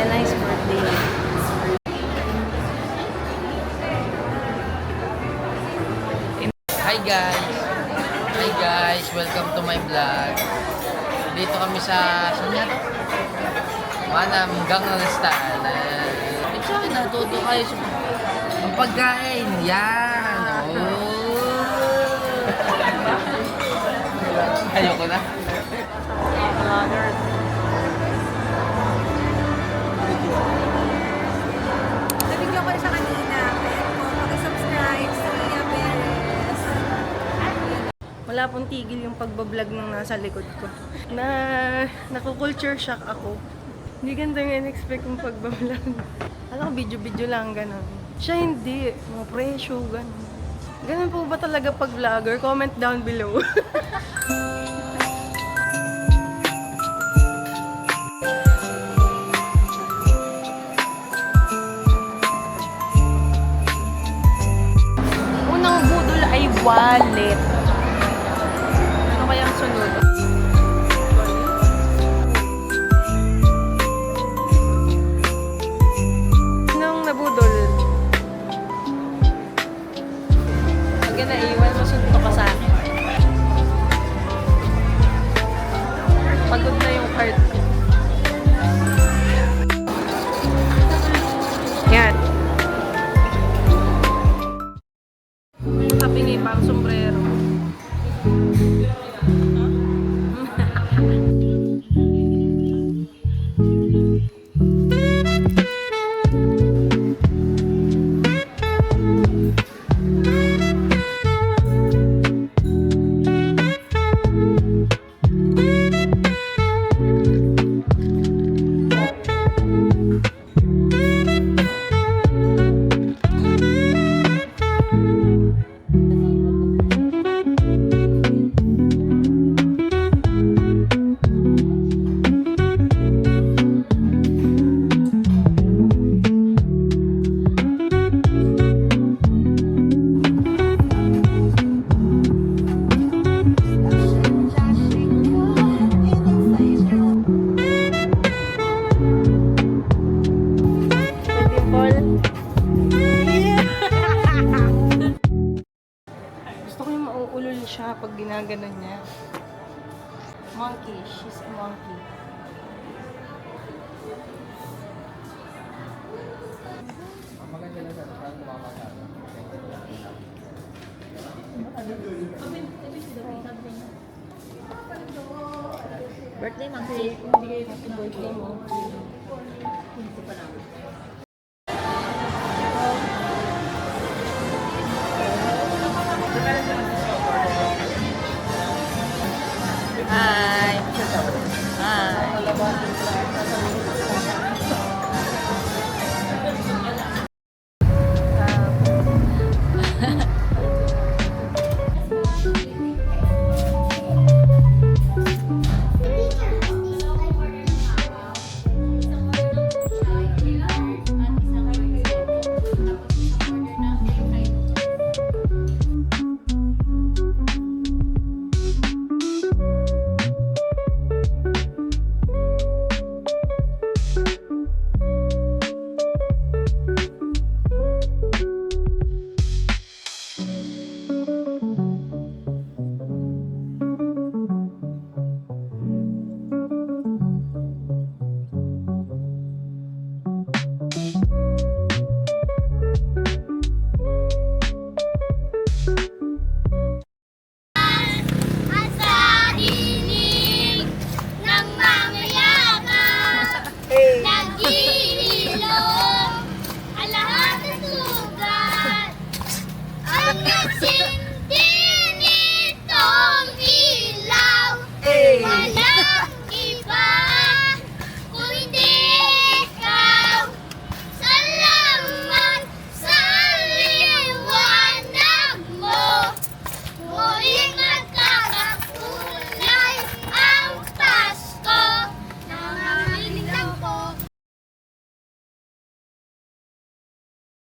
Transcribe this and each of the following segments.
nice birthday. Hi guys! Hi guys! Welcome to my vlog. Dito kami sa... Saan nga to? Manam, Gangnam Style. Sa akin, natuto kayo sa ang pagkain. Yan! Oh! Ayoko na. Nabigyan ko sa kanina. Mag-subscribe sa Mia Perez. Wala pong tigil yung pagbablog ng nasa likod ko. Naku-culture shock ako. Hindi ganda nga in-expect yung pagbablog. Alam ko, video-video lang, gano'n. Siya hindi. Mga presyo, gano'n. Ganun po ba talaga pag vlogger? Comment down below. Unang budol ay wallet. Ano kayang sunod? Anong nabudol? Pag yan naiwan, masunto ka sa akin. Pagod na yung card ko. Yan. Kapingi pang sombrero. Gusto ko yung mauulol siya pag ginaganon niya. Monkey. She's a monkey. Birthday monkey. Happy birthday, monkey. Hi.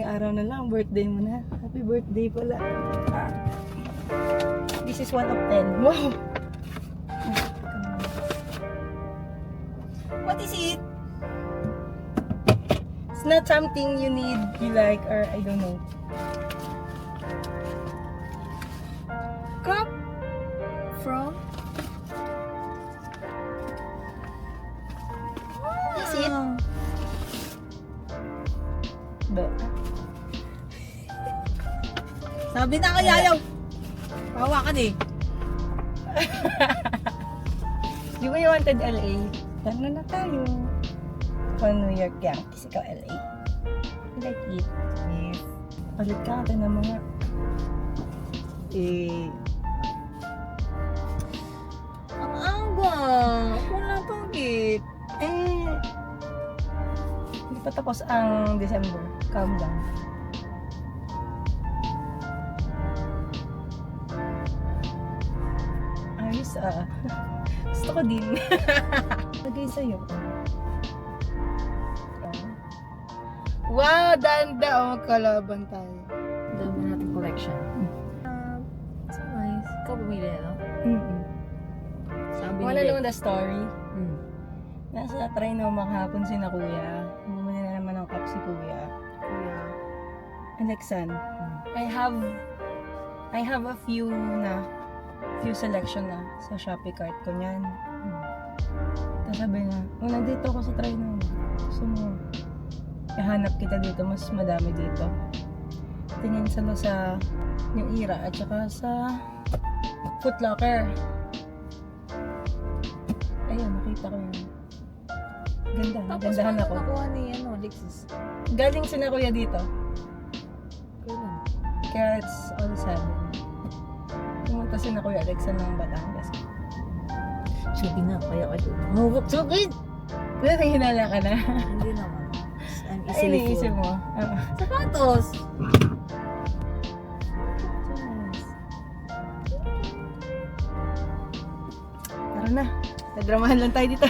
Araw na lang, birthday mo na. Happy birthday pala. This is 1 of 10. Wow! What is it? not something you need, you like, or I don't know. Cup from? Is it? But, Sabi na kaya ayaw. Hawakan eh. di ba you wanted LA? Tara na tayo. Ako New York Yankees, ikaw LA. You like it? Yes. Palit ka natin ng mga... Ang aga. Wala pang gift. Hindi pa tapos ang December. Calm down. Ayos Gusto ko din. Lagay sa'yo. Wow, danda. Magkalaban tayo. Dami natin collection. So nice. Ikaw bumili na, no? Sabi Wala naman the story. Hmm. Nasa train na makahapon si na kuya. Bumili na naman ng cup si kuya. Kuya. Alexan, I have a few selection na sa Shopee cart ko niyan. Tapos sabi niya, nandito ako sa train na. Gusto mo, ihanap kita dito, mas madami dito. Tingin sila sa New Era at saka sa Foot Locker. Ayun, nakita ko yun. Ganda, Tapos gandahan ako. nakuha ni Alexis. Galing sina kuya dito. Kailan? Kaya it's all sad. Pumunta sina kuya Alexan ng Batangas. Sabi nga, kaya kayo. Hawak sa akin! Wala hinala ka na. Hindi naman. I'm Ay, easily iniisip fooled. mo. Oo. Sapatos! Tara na. Nadramahan lang tayo dito.